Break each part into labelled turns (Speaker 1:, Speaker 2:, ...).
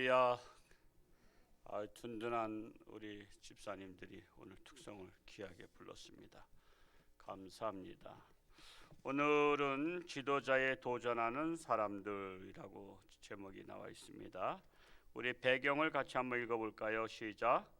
Speaker 1: 할렐루야. 든든한 우리 집사님들이 오늘 특성을 귀하게 불렀습니다. 감사합니다. 오늘은 지도자에 도전하는 사람들이라고 제목이 나와 있습니다. 우리 배경을 같이 한번 읽어볼까요? 시작.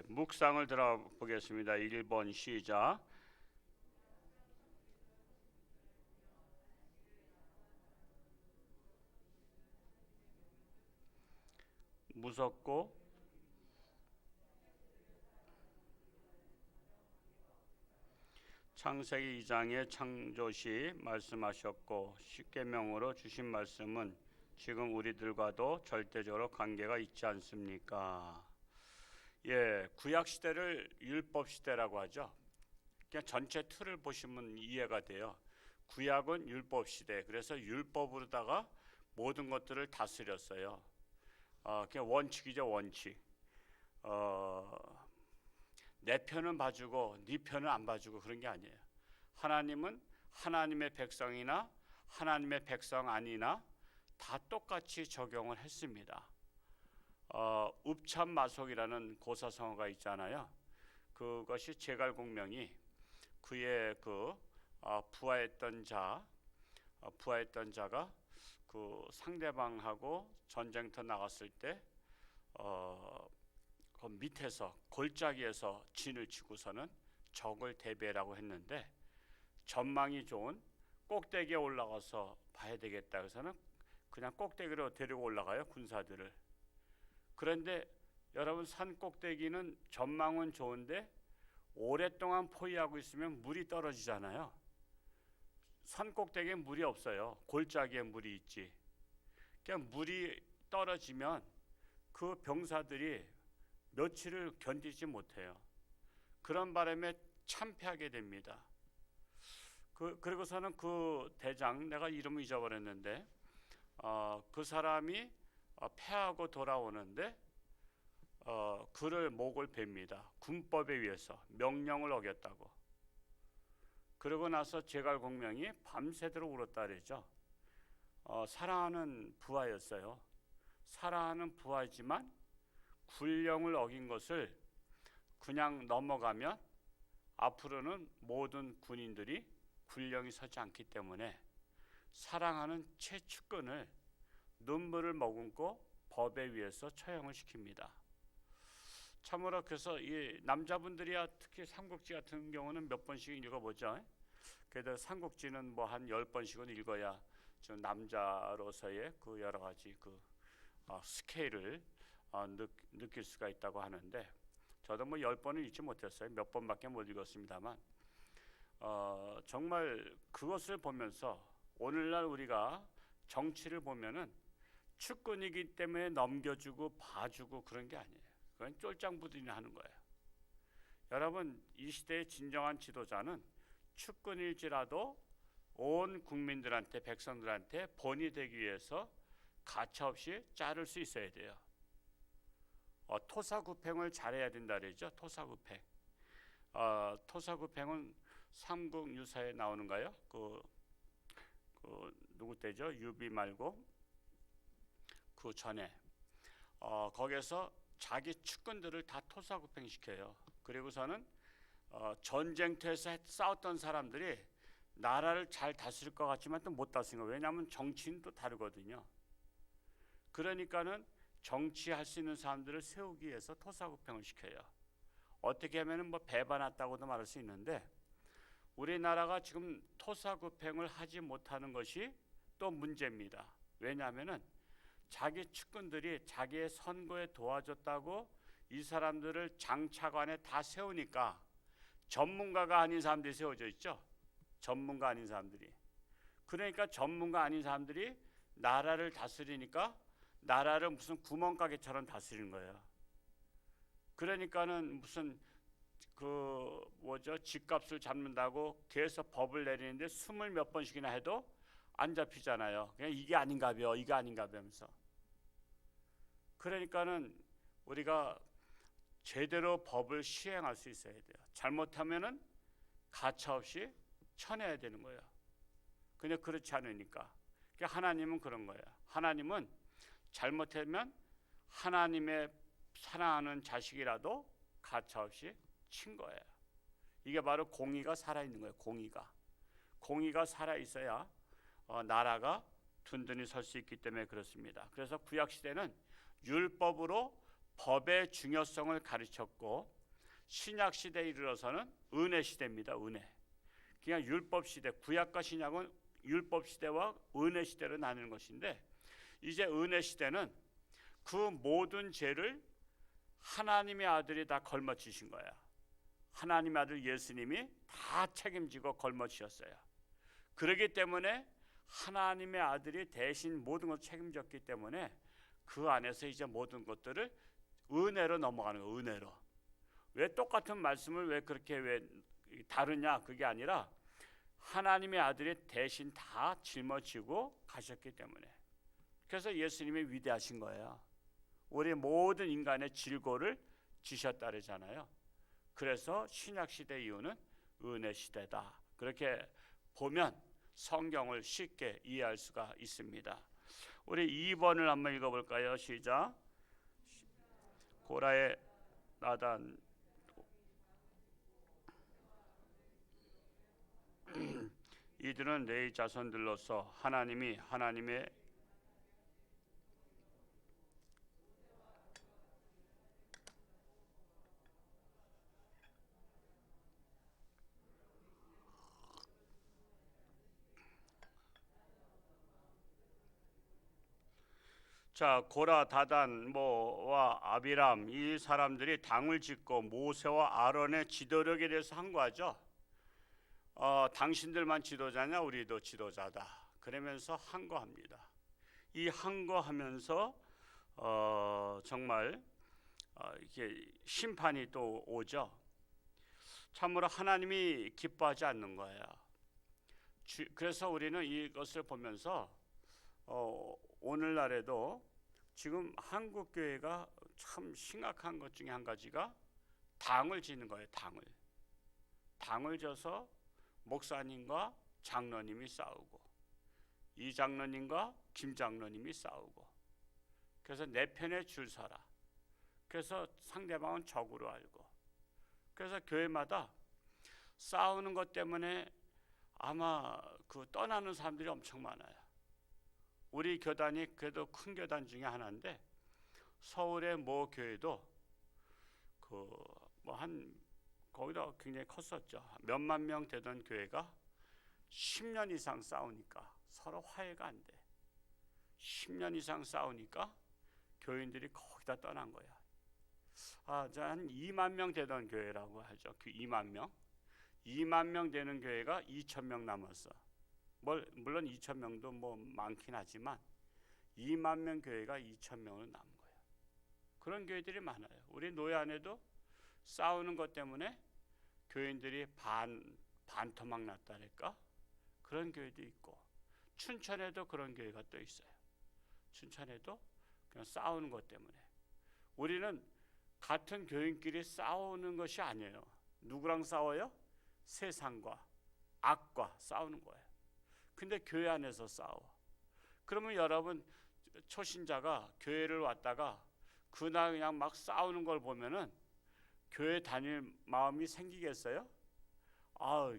Speaker 1: 묵상을 들어보겠습니다. 1번 시작. 무섭고 창세기 2장의 창조시 말씀하셨고 십계명으로 주신 말씀은 지금 우리들과도 절대적으로 관계가 있지 않습니까? 구약 시대를 율법 시대라고 하죠. 그냥 전체 틀을 보시면 이해가 돼요. 구약은 율법 시대. 그래서 율법으로다가 모든 것들을 다스렸어요. 그냥 원칙이죠, 원칙. 내 편은 봐주고 네 편은 안 봐주고 그런 게 아니에요. 하나님은 하나님의 백성이나 하나님의 백성 아니나 다 똑같이 적용을 했습니다. 읍참마속이라는 고사성어가 있잖아요. 그것이 제갈공명이 그의 부하했던 자가 그 상대방하고 전쟁터 나갔을 때 그 밑에서 골짜기에서 진을 치고서는 적을 대비하라고 했는데 전망이 좋은 꼭대기에 올라가서 봐야 되겠다. 그래서는 그냥 꼭대기로 데리고 올라가요, 군사들을. 그런데 여러분, 산 꼭대기는 전망은 좋은데 오랫동안 포위하고 있으면 물이 떨어지잖아요. 산 꼭대기에 물이 없어요. 골짜기에 물이 있지. 그냥 물이 떨어지면 그 병사들이 며칠을 견디지 못해요. 그런 바람에 참패하게 됩니다. 그리고서는 그 대장, 내가 이름을 잊어버렸는데 그 사람이 패하고 돌아오는데 그를 목을 베입니다. 군법에 의해서 명령을 어겼다고. 그러고 나서 제갈공명이 밤새도록 울었다 그러죠. 사랑하는 부하였어요. 사랑하는 부하지만 군령을 어긴 것을 그냥 넘어가면 앞으로는 모든 군인들이 군령이 서지 않기 때문에 사랑하는 최측근을 눈물을 머금고 법에 의해서 처형을 시킵니다. 참으로 그래서 이 남자분들이야 특히 삼국지 같은 경우는 몇 번씩 읽어보죠. 그래도 삼국지는 뭐 한 10번씩은 읽어야 저 남자로서의 그 여러 가지 스케일을 느낄 수가 있다고 하는데 저도 뭐 10번을 읽지 못했어요. 몇 번밖에 못 읽었습니다만 정말 그것을 보면서 오늘날 우리가 정치를 보면은 측근이기 때문에 넘겨주고 봐주고 그런 게 아니에요. 그건 쫄짱부들이나 하는 거예요. 여러분, 이 시대의 진정한 지도자는 측근일지라도 온 국민들한테, 백성들한테 본이 되기 위해서 가차없이 자를 수 있어야 돼요. 토사구팽을 잘해야 된다 그러죠. 토사구팽. 토사구팽은 삼국유사에 나오는가요? 누구 때죠? 유비 말고 그 전에 거기서 자기 측근들을 다 토사구팽 시켜요. 그리고서는 전쟁터에서 싸웠던 사람들이 나라를 잘 다스릴 것 같지만 또 못 다스린 거예요. 왜냐하면 정치는 또 다르거든요. 그러니까는 정치할 수 있는 사람들을 세우기 위해서 토사구팽을 시켜요. 어떻게 하면은 뭐 배반했다고도 말할 수 있는데 우리나라가 지금 토사구팽을 하지 못하는 것이 또 문제입니다. 왜냐하면은 자기 측근들이 자기의 선거에 도와줬다고 이 사람들을 장차관에 다 세우니까 전문가가 아닌 사람들이 세워져 있죠. 전문가 아닌 사람들이. 그러니까 전문가 아닌 사람들이 나라를 다스리니까 나라를 무슨 구멍가게처럼 다스리는 거예요. 그러니까는 무슨 집값을 잡는다고 계속 법을 내리는데 20몇 번씩이나 해도 안 잡히잖아요. 그냥 이게 아닌가벼, 이게 아닌가벼 하면서. 그러니까는 우리가 제대로 법을 시행할 수 있어야 돼요. 잘못하면은 가차없이 쳐내야 되는 거예요. 근데 그렇지 않으니까. 그러니까 하나님은 그런 거예요. 하나님은 잘못하면 하나님의 사랑하는 자식이라도 가차없이 친 거예요. 이게 바로 공의가 살아있는 거예요. 공의가 살아있어야 나라가 든든히 설 수 있기 때문에 그렇습니다. 그래서 구약시대는 율법으로 법의 중요성을 가르쳤고, 신약시대에 이르러서는 은혜시대입니다. 은혜. 그냥 율법시대, 구약과 신약은 율법시대와 은혜시대로 나누는 것인데, 이제 은혜시대는 그 모든 죄를 하나님의 아들이 다 걸머지신 거야. 하나님의 아들 예수님이 다 책임지고 걸머지셨어요. 그렇기 때문에 하나님의 아들이 대신 모든 것을 책임졌기 때문에 그 안에서 이제 모든 것들을 은혜로 넘어가는 거예요. 은혜로. 왜 똑같은 말씀을 왜 그렇게 왜 다르냐, 그게 아니라 하나님의 아들이 대신 다 짊어지고 가셨기 때문에. 그래서 예수님이 위대하신 거예요. 우리 모든 인간의 질고를 지셨다 그러잖아요. 그래서 신약시대 이후는 은혜시대다. 그렇게 보면 성경을 쉽게 이해할 수가 있습니다. 우리 2번을 한번 읽어볼까요? 시작. 고라의 나단 이들은 내 자손들로서 하나님의 자, 고라, 다단, 뭐와 아비람, 이 사람들이 당을 짓고 모세와 아론의 지도력에 대해서 항거하죠. 당신들만 지도자냐, 우리도 지도자다. 그러면서 항거합니다. 이 항거하면서 정말 이렇게 심판이 또 오죠. 참으로 하나님이 기뻐하지 않는 거예요. 그래서 우리는 이것을 보면서 오늘날에도 지금 한국 교회가 참 심각한 것 중에 한 가지가 당을 짓는 거예요. 당을 져서 목사님과 장로님이 싸우고, 이 장로님과 김 장로님이 싸우고, 그래서 내 편에 줄 서라. 그래서 상대방은 적으로 알고, 그래서 교회마다 싸우는 것 때문에 아마 그 떠나는 사람들이 엄청 많아요. 우리 교단이 그래도 큰 교단 중에 하나인데, 서울의 모 교회도 거기다 굉장히 컸었죠. 몇만 명 되던 교회가 10년 이상 싸우니까 서로 화해가 안 돼. 10년 이상 싸우니까 교인들이 거기다 떠난 거야. 한 2만 명 되던 교회라고 하죠. 그 2만 명 되는 교회가 2천 명 남았어. 물론 2천 명도 뭐 많긴 하지만 2만 명 교회가 2천 명으로 남은 거예요. 그런 교회들이 많아요. 우리 노예 안에도 싸우는 것 때문에 교인들이 반토막 났다랄까? 그런 교회도 있고, 춘천에도 그런 교회가 또 있어요. 춘천에도 그냥 싸우는 것 때문에. 우리는 같은 교인끼리 싸우는 것이 아니에요. 누구랑 싸워요? 세상과 악과 싸우는 거예요. 근데 교회 안에서 싸워. 그러면 여러분 초신자가 교회를 왔다가 그날 그냥 막 싸우는 걸 보면은 교회 다닐 마음이 생기겠어요?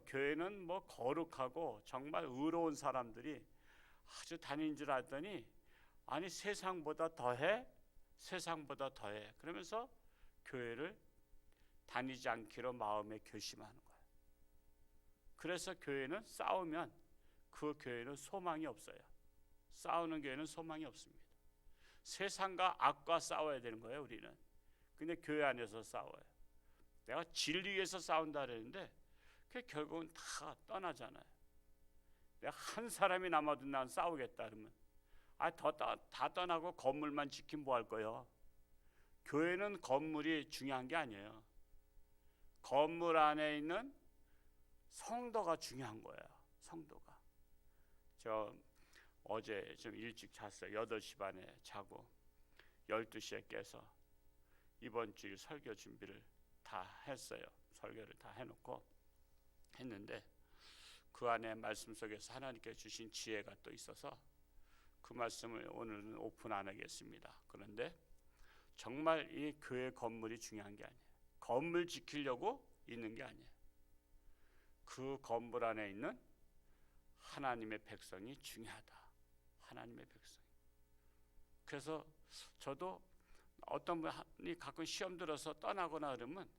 Speaker 1: 교회는 뭐 거룩하고 정말 의로운 사람들이 아주 다니는 줄 알았더니 아니 세상보다 더해. 그러면서 교회를 다니지 않기로 마음에 결심하는 거예요. 그래서 교회는 싸우면 그 교회는 소망이 없어요. 싸우는 교회는 소망이 없습니다. 세상과 악과 싸워야 되는 거예요, 우리는. 근데 교회 안에서 싸워요. 내가 진리 위해서 싸운다 그랬는데 그게 결국은 다 떠나잖아요. 내가 한 사람이 남아도 난 싸우겠다 그러면 다 떠나고 건물만 지키면 뭐 할 거예요? 교회는 건물이 중요한 게 아니에요. 건물 안에 있는 성도가 중요한 거예요. 성도가. 어제 좀 일찍 잤어요. 8시 반에 자고 12시에 깨서 이번 주 설교 준비를 다 했어요. 설교를 다 해놓고 했는데 그 안에 말씀 속에서 하나님께서 주신 지혜가 또 있어서 그 말씀을 오늘은 오픈 안 하겠습니다. 그런데 정말 이 교회 건물이 중요한 게 아니에요. 건물 지키려고 있는 게 아니에요. 그 건물 안에 있는 하나님의 백성이 중요하다. 하나님의 백성. 그래서 저도 어떤 분이 가끔 시험 들어서 떠나거나 그러면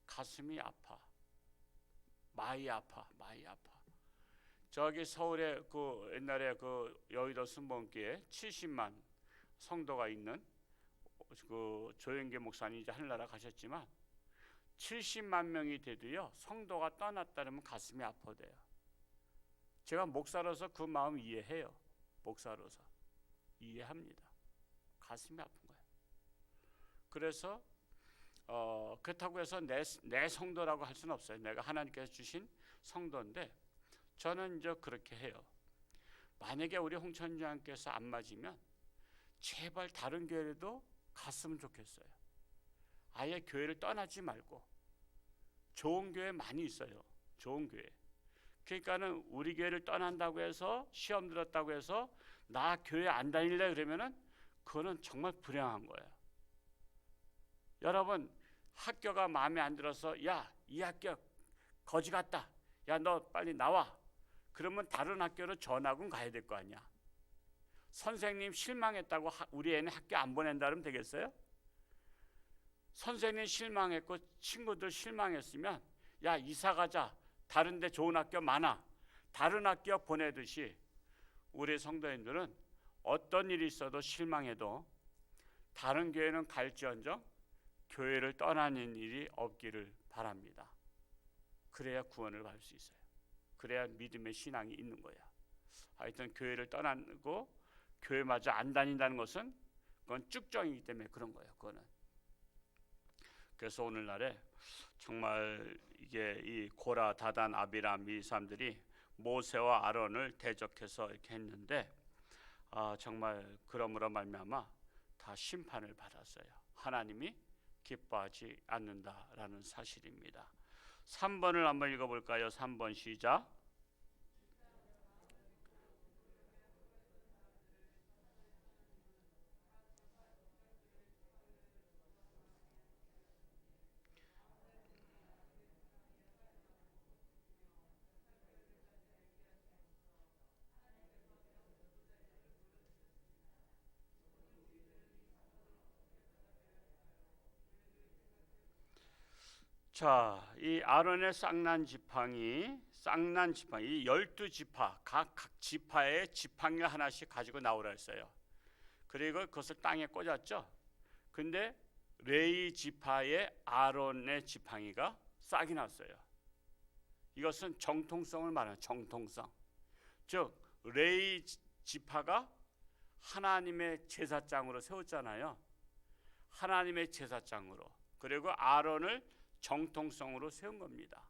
Speaker 1: 가슴이 아파. 많이 아파. 저기 서울에 그 옛날에 그 여의도 순복음교회 70만 성도가 있는 그 조영계 목사님 이제 하늘나라 가셨지만 70만 명이 돼도요 성도가 떠났다면 가슴이 아파돼요. 제가 목사로서 그 마음 이해해요. 목사로서 이해합니다. 가슴이 아픈 거예요. 그래서 그렇다고 해서 내 성도라고 할 수는 없어요. 내가 하나님께서 주신 성도인데 저는 이제 그렇게 해요. 만약에 우리 홍천주님께서 안 맞으면 제발 다른 교회도 갔으면 좋겠어요. 아예 교회를 떠나지 말고 좋은 교회 많이 있어요. 좋은 교회. 그러니까는 우리 교회를 떠난다고 해서 시험 들었다고 해서 나 교회 안 다닐래 그러면은 그거는 정말 불행한 거예요. 여러분 학교가 마음에 안 들어서 야 이 학교 거지 같다. 야 너 빨리 나와. 그러면 다른 학교로 전학은 가야 될 거 아니야. 선생님 실망했다고 우리 애는 학교 안 보낸다 그러면 되겠어요? 선생님 실망했고 친구들 실망했으면 야 이사 가자. 다른 데 좋은 학교 많아. 다른 학교 보내듯이 우리 성도님들은 어떤 일이 있어도 실망해도 다른 교회는 갈지언정 교회를 떠나는 일이 없기를 바랍니다. 그래야 구원을 받을 수 있어요. 그래야 믿음의 신앙이 있는 거야. 하여튼 교회를 떠나고 교회마저 안 다닌다는 것은 그건 쭉정이기 때문에 그런 거예요. 그거는. 그래서 오늘날에 정말 이게 이 고라, 다단, 아비람 이 사람들이 모세와 아론을 대적해서 이렇게 했는데 정말 그러므로 말미암아 다 심판을 받았어요. 하나님이 기뻐하지 않는다라는 사실입니다. 3번을 한번 읽어볼까요? 3번 시작. 자, 이 아론의 쌍난 지팡이, 이 12지파, 각 지파의 지팡이 하나씩 가지고 나오라 했어요. 그리고 그것을 땅에 꽂았죠. 근데 레위 지파의 아론의 지팡이가 싹이 났어요. 이것은 정통성을 말하는 정통성. 즉 레위 지파가 하나님의 제사장으로 세웠잖아요. 하나님의 제사장으로. 그리고 아론을 정통성으로 세운 겁니다.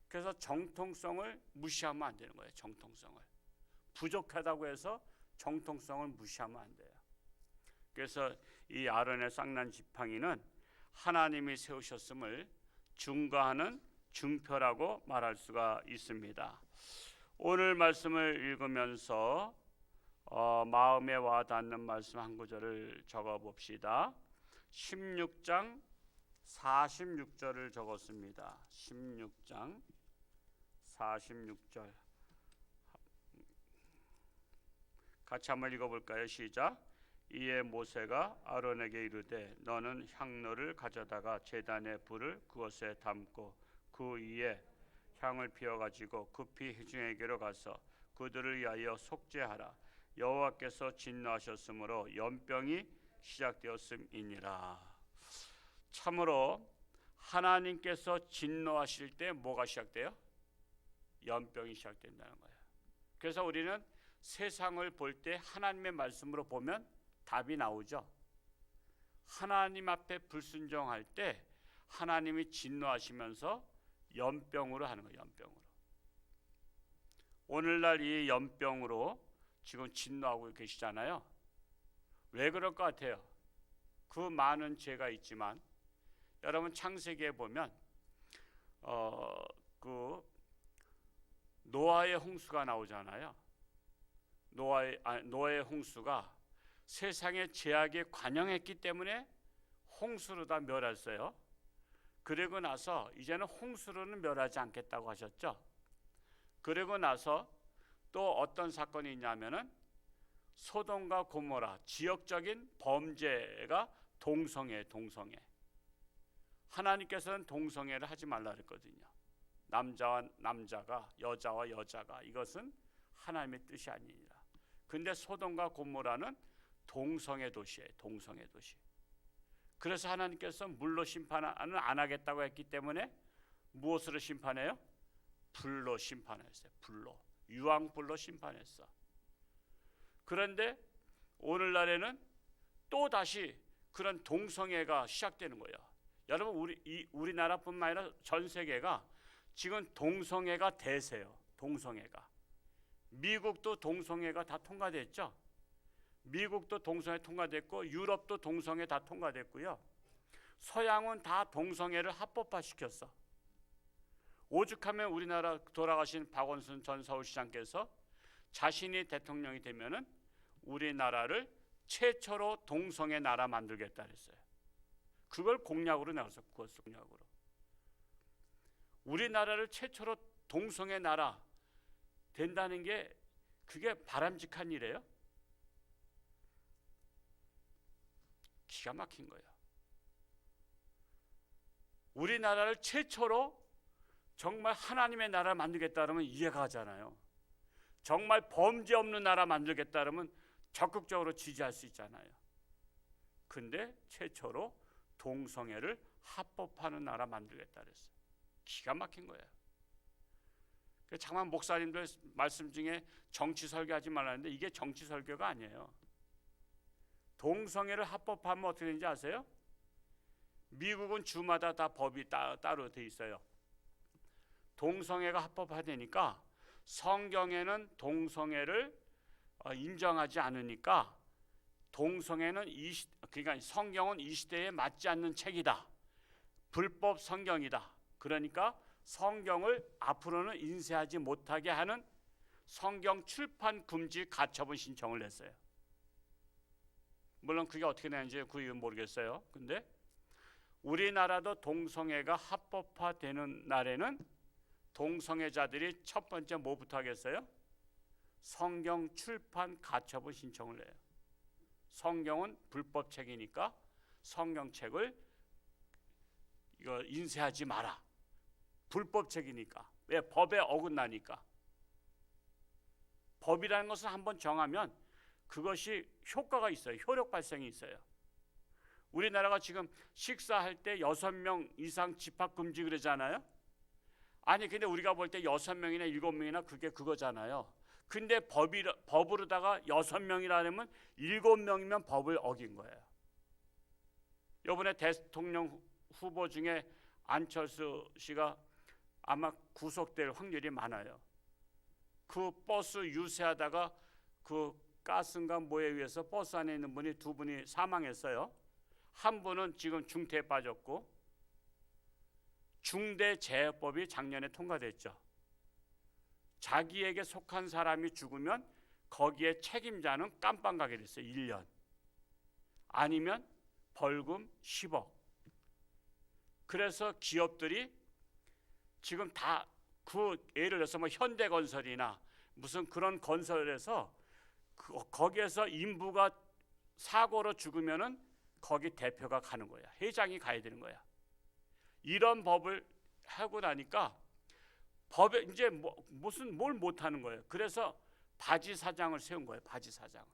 Speaker 1: 그래서 정통성을 무시하면 안 되는 거예요. 정통성을 부족하다고 해서 정통성을 무시하면 안 돼요. 그래서 이 아론의 쌍난 지팡이는 하나님이 세우셨음을 증거하는 증표라고 말할 수가 있습니다. 오늘 말씀을 읽으면서 마음에 와닿는 말씀 한 구절을 적어봅시다. 16장 46절을 적었습니다. 16장 46절 같이 한번 읽어볼까요? 시작. 이에 모세가 아론에게 이르되 너는 향로를 가져다가 제단에 불을 그것에 담고 그 위에 향을 피워가지고 급히 회중에게로 가서 그들을 위하여 속죄하라. 여호와께서 진노하셨으므로 연병이 시작되었음이니라. 참으로 하나님께서 진노하실 때 뭐가 시작돼요? 연병이 시작된다는 거예요. 그래서 우리는 세상을 볼 때 하나님의 말씀으로 보면 답이 나오죠. 하나님 앞에 불순종할 때 하나님이 진노하시면서 연병으로 하는 거예요. 연병으로. 오늘날 이 연병으로 지금 진노하고 계시잖아요. 왜 그럴 것 같아요? 그 많은 죄가 있지만 여러분 창세기에 보면 그 노아의 홍수가 나오잖아요. 노아의 홍수가 세상의 죄악에 관영했기 때문에 홍수로 다 멸했어요. 그리고 나서 이제는 홍수로는 멸하지 않겠다고 하셨죠. 그리고 나서 또 어떤 사건이 있냐면은 소돔과 고모라 지역적인 범죄가 동성애. 하나님께서는 동성애를 하지 말라 그랬거든요. 남자와 남자가, 여자와 여자가, 이것은 하나님의 뜻이 아니니라. 근데 소돔과 고모라는 동성애 도시예요. 동성애 도시. 그래서 하나님께서 물로 심판은 안 하겠다고 했기 때문에 무엇으로 심판해요? 불로 심판했어요. 불로. 유황불로 심판했어. 그런데 오늘날에는 또 다시 그런 동성애가 시작되는 거예요. 여러분 우리나라뿐만 아니라 전 세계가 지금 동성애가 대세요. 동성애가. 미국도 동성애가 다 통과됐죠. 미국도 동성애 통과됐고 유럽도 동성애 다 통과됐고요. 서양은 다 동성애를 합법화시켰어. 오죽하면 우리나라 돌아가신 박원순 전 서울시장께서 자신이 대통령이 되면은 우리나라를 최초로 동성애 나라 만들겠다 그랬어요. 그걸 공약으로 나왔어. 그것을 공약으로. 우리나라를 최초로 동성애 나라 된다는 게 그게 바람직한 일이에요? 기가 막힌 거예요. 우리나라를 최초로 정말 하나님의 나라를 만들겠다 그러면 이해가 가잖아요. 정말 범죄 없는 나라 만들겠다 그러면 적극적으로 지지할 수 있잖아요. 근데 최초로 동성애를 합법화하는 나라 만들겠다 그랬어요. 기가 막힌 거예요. 장만 목사님들 말씀 중에 정치 설교하지 말라는데 이게 정치 설교가 아니에요. 동성애를 합법화하면 어떻게 되는지 아세요? 미국은 주마다 다 법이 따로 돼 있어요. 동성애가 합법화되니까 성경에는 동성애를 인정하지 않으니까 동성애는 그러니까 성경은 이 시대에 맞지 않는 책이다. 불법 성경이다. 그러니까 성경을 앞으로는 인쇄하지 못하게 하는 성경 출판 금지 가처분 신청을 냈어요. 물론 그게 어떻게 되는지 그 이유는 모르겠어요. 근데 우리나라도 동성애가 합법화되는 날에는 동성애자들이 첫 번째 뭐부터 하겠어요? 성경 출판 가처분 신청을 해요. 성경은 불법책이니까 성경책을 이거 인쇄하지 마라. 불법책이니까. 왜? 법에 어긋나니까. 법이라는 것을 한번 정하면 그것이 효과가 있어요. 효력 발생이 있어요. 우리나라가 지금 식사할 때 6명 이상 집합 금지 그러잖아요. 아니 근데 우리가 볼 때 6명이나 7명이나 그게 그거잖아요. 근데 법으로다가 6명이라 하면 7명이면 법을 어긴 거예요. 이번에 대통령 후보 중에 안철수 씨가 아마 구속될 확률이 많아요. 그 버스 유세하다가 그 가스인가 뭐에 의해서 버스 안에 있는 분이 2분이 사망했어요. 한 분은 지금 중태에 빠졌고 중대재해법이 작년에 통과됐죠. 자기에게 속한 사람이 죽으면 거기에 책임자는 깜빵 가게 됐어요. 1년. 아니면 벌금 10억. 그래서 기업들이 지금 다 그 예를 들어서 뭐 현대건설이나 무슨 그런 건설에서 거기에서 인부가 사고로 죽으면은 거기 대표가 가는 거야. 회장이 가야 되는 거야. 이런 법을 하고 나니까 법에 이제 무슨 뭘 못하는 거예요. 그래서 바지 사장을 세운 거예요. 바지 사장을.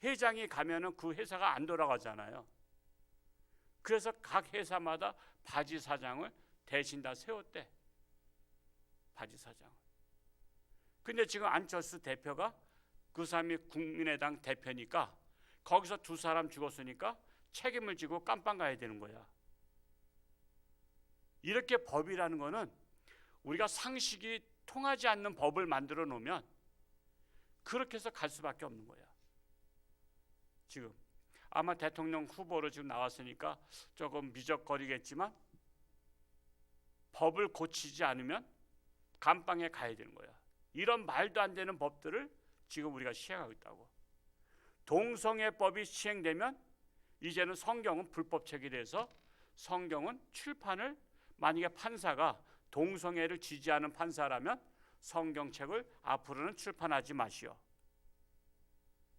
Speaker 1: 회장이 가면은 그 회사가 안 돌아가잖아요. 그래서 각 회사마다 바지 사장을 대신 다 세웠대. 바지 사장을. 근데 지금 안철수 대표가 그 사람이 국민의당 대표니까 거기서 2사람 죽었으니까 책임을 지고 깜빵 가야 되는 거야. 이렇게 법이라는 거는 우리가 상식이 통하지 않는 법을 만들어 놓으면 그렇게 해서 갈 수밖에 없는 거야. 지금 아마 대통령 후보로 지금 나왔으니까 조금 미적거리겠지만 법을 고치지 않으면 감방에 가야 되는 거야. 이런 말도 안 되는 법들을 지금 우리가 시행하고 있다고. 동성애법이 시행되면 이제는 성경은 불법책이 돼서 성경은 출판을, 만약에 판사가 동성애를 지지하는 판사라면 성경책을 앞으로는 출판하지 마시오.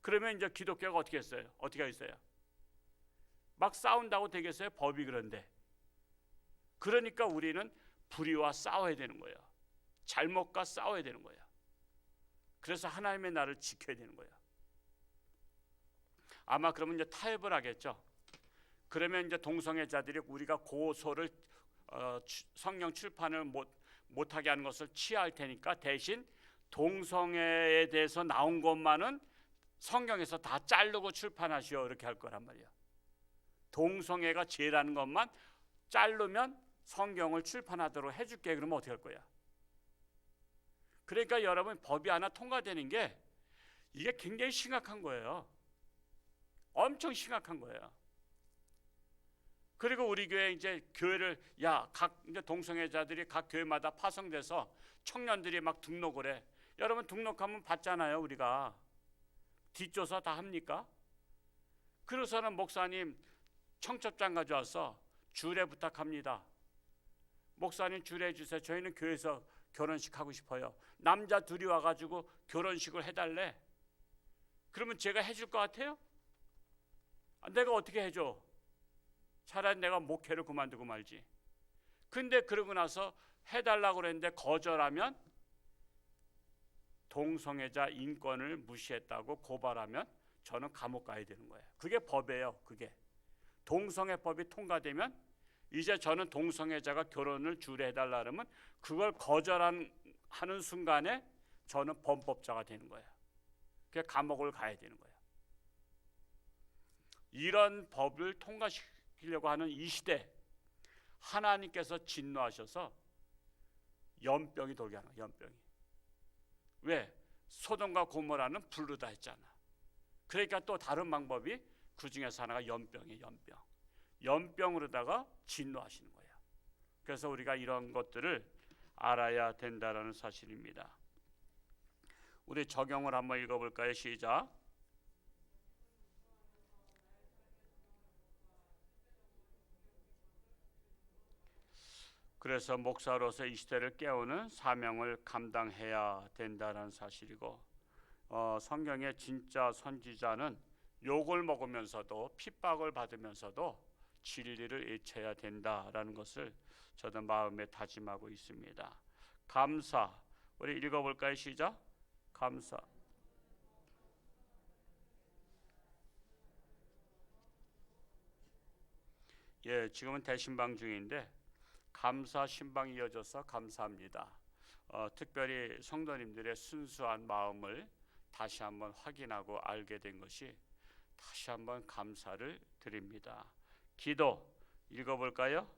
Speaker 1: 그러면 이제 기독교가 어떻게 했어요? 어떻게 하겠어요? 막 싸운다고 되겠어요? 법이 그런데. 그러니까 우리는 불의와 싸워야 되는 거예요. 잘못과 싸워야 되는 거예요. 그래서 하나님의 나라를 지켜야 되는 거예요. 아마 그러면 이제 타협을 하겠죠. 그러면 이제 동성애자들이 우리가 고소를 성경 출판을 못하게 하는 것을 취할 테니까 대신 동성애에 대해서 나온 것만은 성경에서 다 자르고 출판하시오, 이렇게 할 거란 말이야. 동성애가 죄라는 것만 자르면 성경을 출판하도록 해줄게. 그러면 어떻게 할 거야? 그러니까 여러분, 법이 하나 통과되는 게 이게 굉장히 심각한 거예요. 엄청 심각한 거예요. 그리고 우리 교회 이제 교회를 각 이제 동성애자들이 각 교회마다 파송돼서 청년들이 막 등록을 해. 여러분 등록하면 받잖아요. 우리가 뒷조사 다 합니까? 그래서는 목사님 청첩장 가져와서 주례 부탁합니다. 목사님 주례해 주세요. 저희는 교회에서 결혼식 하고 싶어요. 남자 둘이 와가지고 결혼식을 해달래. 그러면 제가 해줄 것 같아요? 내가 어떻게 해줘? 차라리 내가 목회를 그만두고 말지. 근데 그러고 나서 해달라고 그랬는데 거절하면 동성애자 인권을 무시했다고 고발하면 저는 감옥 가야 되는 거예요. 그게 법이에요. 그게 동성애법이 통과되면 이제 저는 동성애자가 결혼을 주례해달라 그러면 그걸 거절하는 순간에 저는 범법자가 되는 거예요. 그게 감옥을 가야 되는 거예요. 이런 법을 통과시키려고 하는 이 시대, 하나님께서 진노하셔서 연병이 돌게 하는 거예요. 연병이. 왜? 소돔과 고모라는 불르다 했잖아. 그러니까 또 다른 방법이 그 중에서 하나가 연병이에요. 연병. 연병으로다가 진노하시는 거예요. 그래서 우리가 이런 것들을 알아야 된다는 사실입니다. 우리 적용을 한번 읽어볼까요? 시작. 그래서 목사로서 이 시대를 깨우는 사명을 감당해야 된다는 사실이고, 성경의 진짜 선지자는 욕을 먹으면서도 핍박을 받으면서도 진리를 외쳐야 된다라는 것을 저도 마음에 다짐하고 있습니다. 감사, 우리 읽어볼까요? 시작. 감사. 예, 지금은 대신방 중인데 감사 신방이 이어져서 감사합니다. 특별히 성도님들의 순수한 마음을 다시 한번 확인하고 알게 된 것이 다시 한번 감사를 드립니다. 기도 읽어볼까요?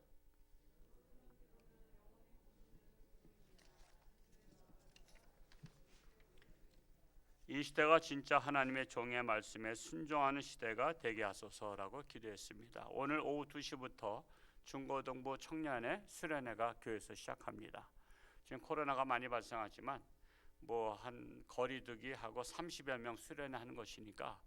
Speaker 1: 이 시대가 진짜 하나님의 종의 말씀에 순종하는 시대가 되게 하소서라고 기도했습니다. 오늘 오후 2시부터 중고등부 청년의 수련회가 교회에서 시작합니다. 지금 코로나가 많이 발생하지만 한 거리두기 하고 30여 명 수련회 하는 것이니까